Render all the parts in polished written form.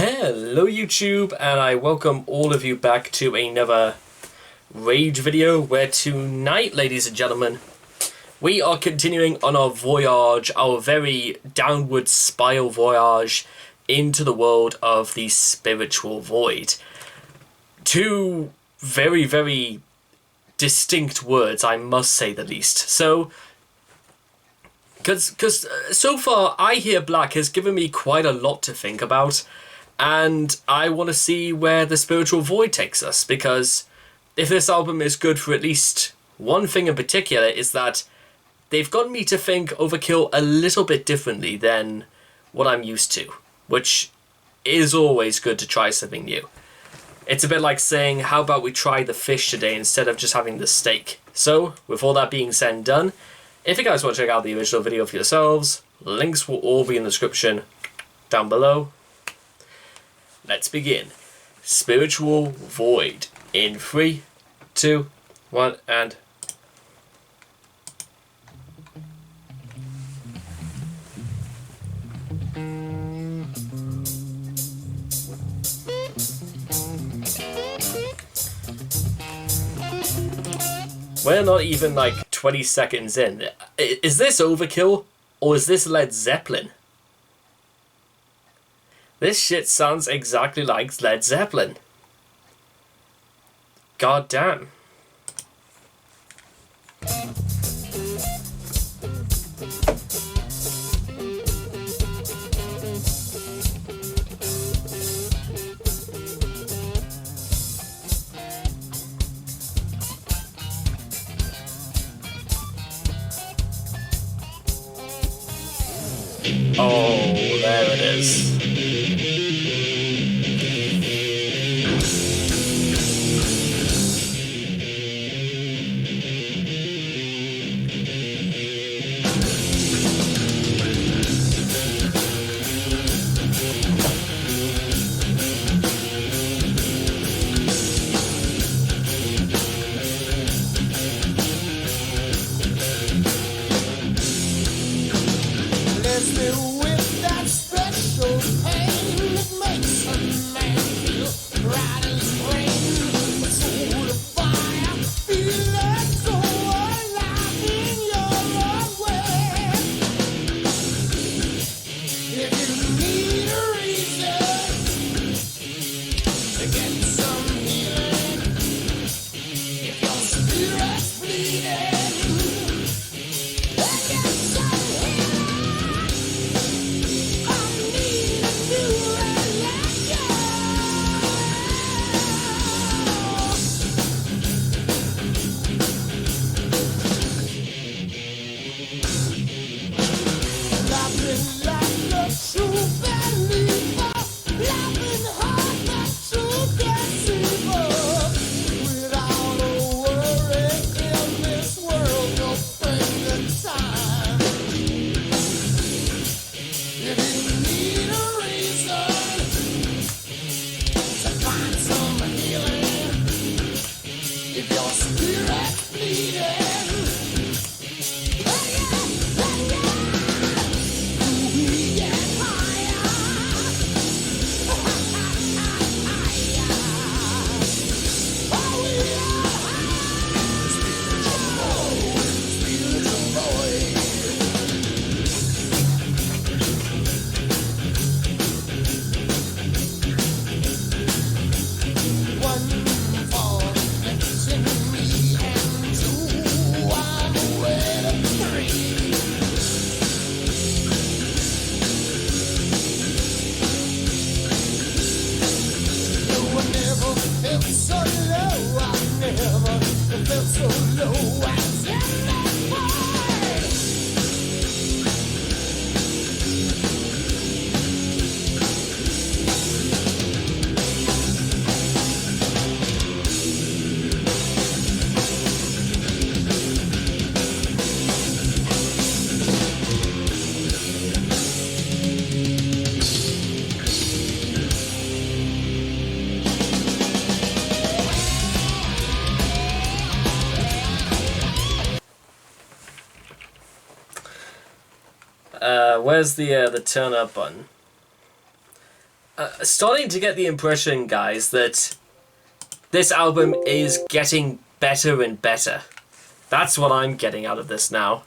Hello YouTube, and I welcome all of you back to another Rage video, where tonight, ladies and gentlemen, we are continuing on our voyage, our very downward spiral voyage into the world of the spiritual void. Two very, very distinct words, I must say the least. So, because so far, I Hear Black has given me quite a lot to think about. And I want to see where the spiritual void takes us, because if this album is good for at least one thing in particular, is that they've gotten me to think Overkill a little bit differently than what I'm used to, which is always good to try something new. It's a bit like saying, how about we try the fish today instead of just having the steak? So, with all that being said and done, if you guys want to check out the original video for yourselves, links will all be in the description down below. Let's begin. Spiritual Void in 3, 2, 1, and... We're not even like 20 seconds in. Is this Overkill or is this Led Zeppelin? This shit sounds exactly like Led Zeppelin. God damn. Oh, there it is. Where's the turn up button? Starting to get the impression, guys, that this album is getting better and better. That's what I'm getting out of this now.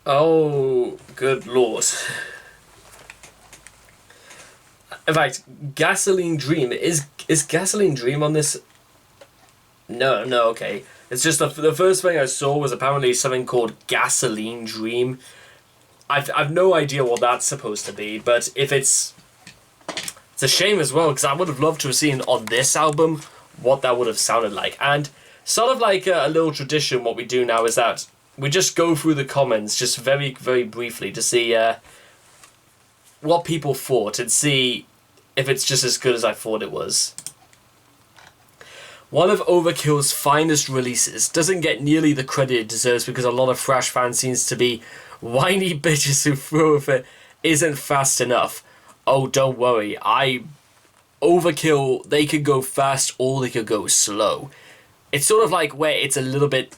Oh, good lord. In fact, Gasoline Dream. Is Gasoline Dream on this? No, okay. It's just the first thing I saw was apparently something called Gasoline Dream. I've no idea what that's supposed to be, but if it's a shame as well, because I would have loved to have seen on this album what that would have sounded like. And sort of like a little tradition, what we do now is that we just go through the comments just very, very briefly to see what people thought and see if it's just as good as I thought it was. One of Overkill's finest releases doesn't get nearly the credit it deserves because a lot of thrash fans seems to be whiny bitches who throw if it isn't fast enough. Oh, don't worry. Overkill, they could go fast or they could go slow. It's sort of like where it's a little bit...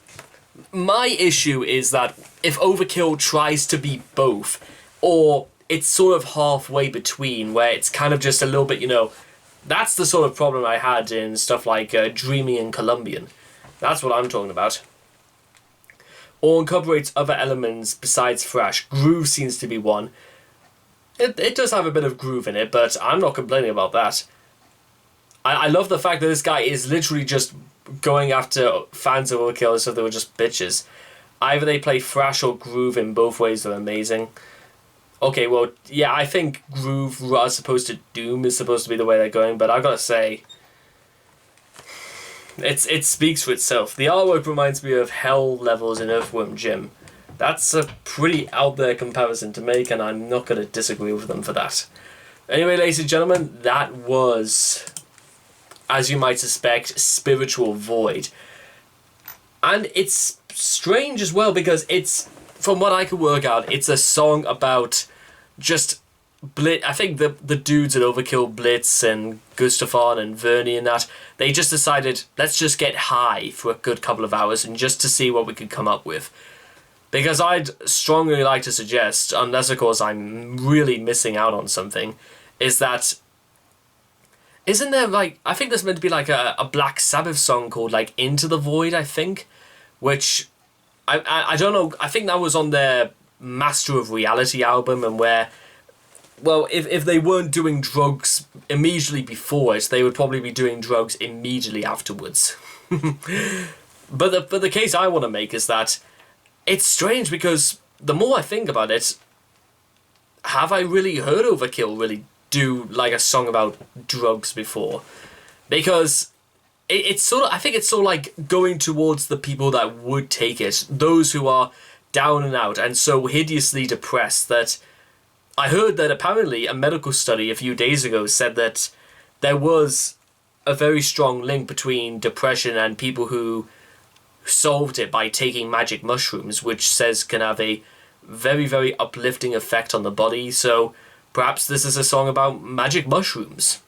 My issue is that if Overkill tries to be both, or it's sort of halfway between, where it's kind of just a little bit, that's the sort of problem I had in stuff like Dreamy and Colombian. That's what I'm talking about. Or incorporates other elements besides thrash. Groove seems to be one. It does have a bit of groove in it, but I'm not complaining about that. I love the fact that this guy is literally just going after fans of Overkill as if they were just bitches. Either they play thrash or groove in both ways, they're amazing. Okay, well, yeah, I think groove as opposed to doom is supposed to be the way they're going, but I've got to say, it speaks for itself. The artwork reminds me of Hell levels in Earthworm Jim. That's a pretty out there comparison to make, and I'm not going to disagree with them for that. Anyway, ladies and gentlemen, that was, as you might suspect, Spiritual Void. And it's strange as well because it's, from what I could work out, it's a song about just I think the dudes at Overkill, Blitz and Gustafon and Vernie and that, they just decided, let's just get high for a good couple of hours and just to see what we could come up with. Because I'd strongly like to suggest, unless of course I'm really missing out on something, is that, isn't there like, I think there's meant to be like a Black Sabbath song called like Into the Void, I think, which I don't know, I think that was on their Master of Reality album, and where, well, if they weren't doing drugs immediately before it, they would probably be doing drugs immediately afterwards. But the case I want to make is that it's strange because the more I think about it, have I really heard Overkill really do like a song about drugs before? Because it's sort of, I think it's sort of like going towards the people that would take it, those who are down and out and so hideously depressed that I heard that apparently a medical study a few days ago said that there was a very strong link between depression and people who solved it by taking magic mushrooms, which says can have a very, very uplifting effect on the body. So perhaps this is a song about magic mushrooms.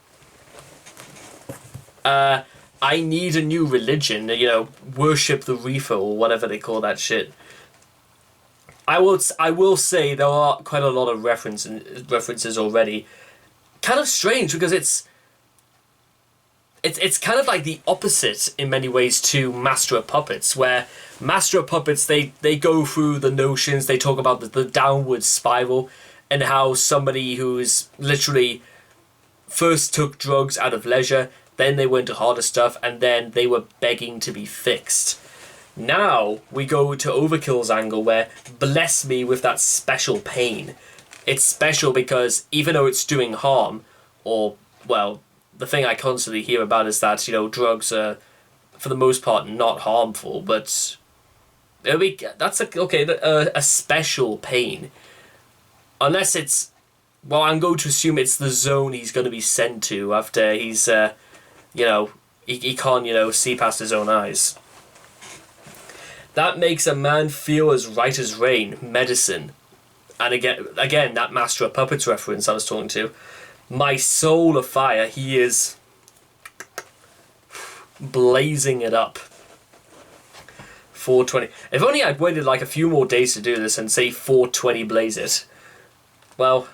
I need a new religion, worship the reefer or whatever they call that shit. I will say there are quite a lot of references already. Kind of strange because it's kind of like the opposite in many ways to Master of Puppets, where Master of Puppets, they go through the notions, they talk about the downward spiral and how somebody who's literally first took drugs out of leisure, then they went to harder stuff, and then they were begging to be fixed. Now we go to Overkill's angle where bless me with that special pain. It's special because even though it's doing harm, or, well, the thing I constantly hear about is that, drugs are, for the most part, not harmful, but that's a special pain. Unless it's, well, I'm going to assume it's the zone he's going to be sent to after he's, he can't, see past his own eyes. That makes a man feel as right as rain, medicine. And again, that Master of Puppets reference I was talking to. My soul of fire, he is blazing it up. 420. If only I'd waited like a few more days to do this and say 420 blaze it. Well,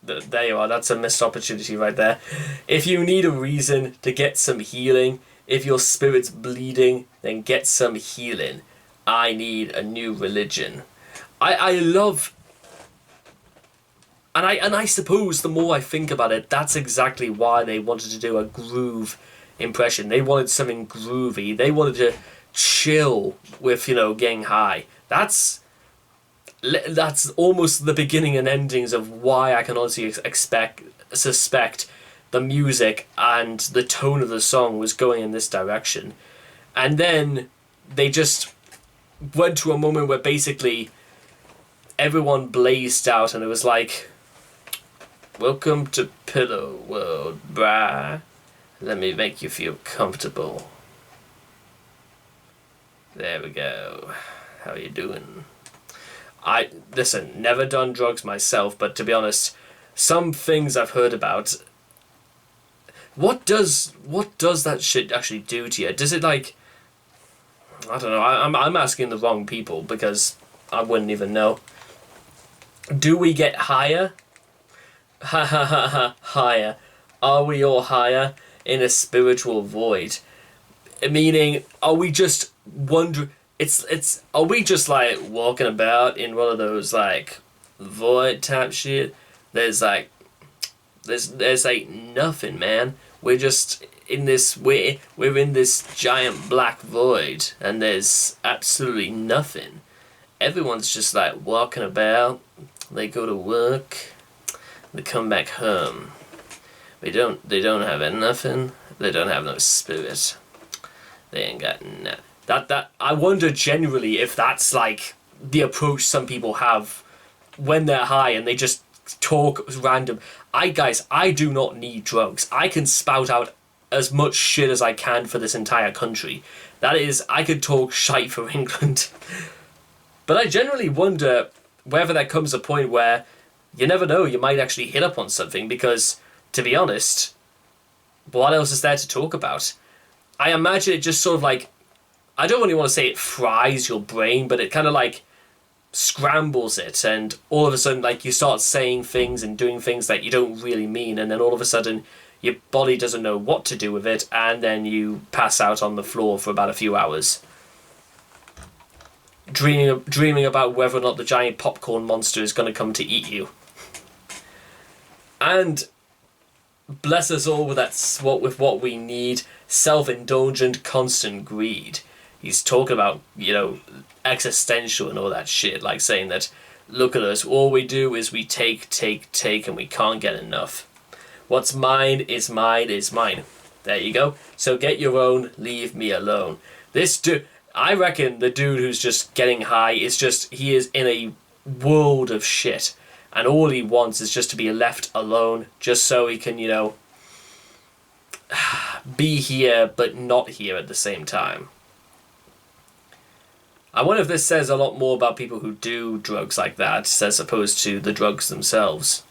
there you are. That's a missed opportunity right there. If you need a reason to get some healing, if your spirit's bleeding, then get some healing. I need a new religion. I love... And I suppose the more I think about it, that's exactly why they wanted to do a groove impression. They wanted something groovy. They wanted to chill with, getting high. That's almost the beginning and endings of why I can honestly suspect the music and the tone of the song was going in this direction. And then they just went to a moment where basically everyone blazed out and it was like, welcome to Pillow World, brah. Let me make you feel comfortable. There we go. How you doing? Listen, never done drugs myself, but to be honest, some things I've heard about. What does that shit actually do to you? Does it like? I don't know. I'm asking the wrong people because I wouldn't even know. Do we get higher? Ha ha ha ha. Higher. Are we all higher in a spiritual void? Meaning, are we just wondering? Are we just like walking about in one of those like void type shit? There's like nothing, man. We're just in this we're in this giant black void and there's absolutely nothing. Everyone's just like walking about. They go to work. They come back home. They don't have nothing. They don't have no spirit. They ain't got nothing. That I wonder generally if that's like the approach some people have when they're high and they just talk random. I do not need drugs. I can spout out as much shit as I can for this entire country. That is, I could talk shite for England. But I generally wonder whether there comes a point where you never know, you might actually hit up on something because, to be honest, what else is there to talk about? I imagine it just sort of like, I don't really want to say it fries your brain, but it kind of like scrambles it, and all of a sudden like you start saying things and doing things that you don't really mean, and then all of a sudden your body doesn't know what to do with it, and then you pass out on the floor for about a few hours. Dreaming about whether or not the giant popcorn monster is going to come to eat you. And bless us all with what we need, self-indulgent, constant greed. He's talking about, existential and all that shit, like saying that Look at us. All we do is we take, and we can't get enough. What's mine is mine is mine. There you go. So get your own, leave me alone. This dude, I reckon the dude who's just getting high is just, he is in a world of shit. And all he wants is just to be left alone, just so he can, you know, be here but not here at the same time. I wonder if this says a lot more about people who do drugs like that as opposed to the drugs themselves.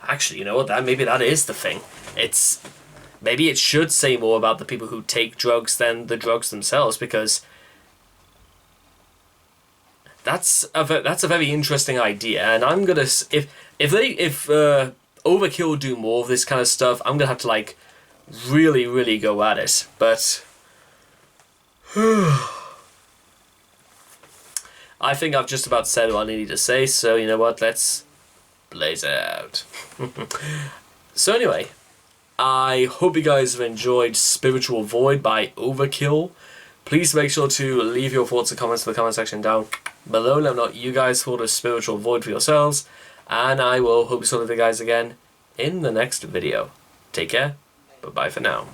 Actually, you know what? Maybe that is the thing. Maybe it should say more about the people who take drugs than the drugs themselves, because that's a very interesting idea. And I'm gonna, if Overkill do more of this kind of stuff, I'm gonna have to like really go at it. But I think I've just about said what I needed to say, so you know what, let's blaze it out. So anyway, I hope you guys have enjoyed Spiritual Void by Overkill. Please make sure to leave your thoughts and comments in the comment section down below. Let me know what you guys thought of Spiritual Void for yourselves, and I will hope to see you guys again in the next video. Take care, bye-bye for now.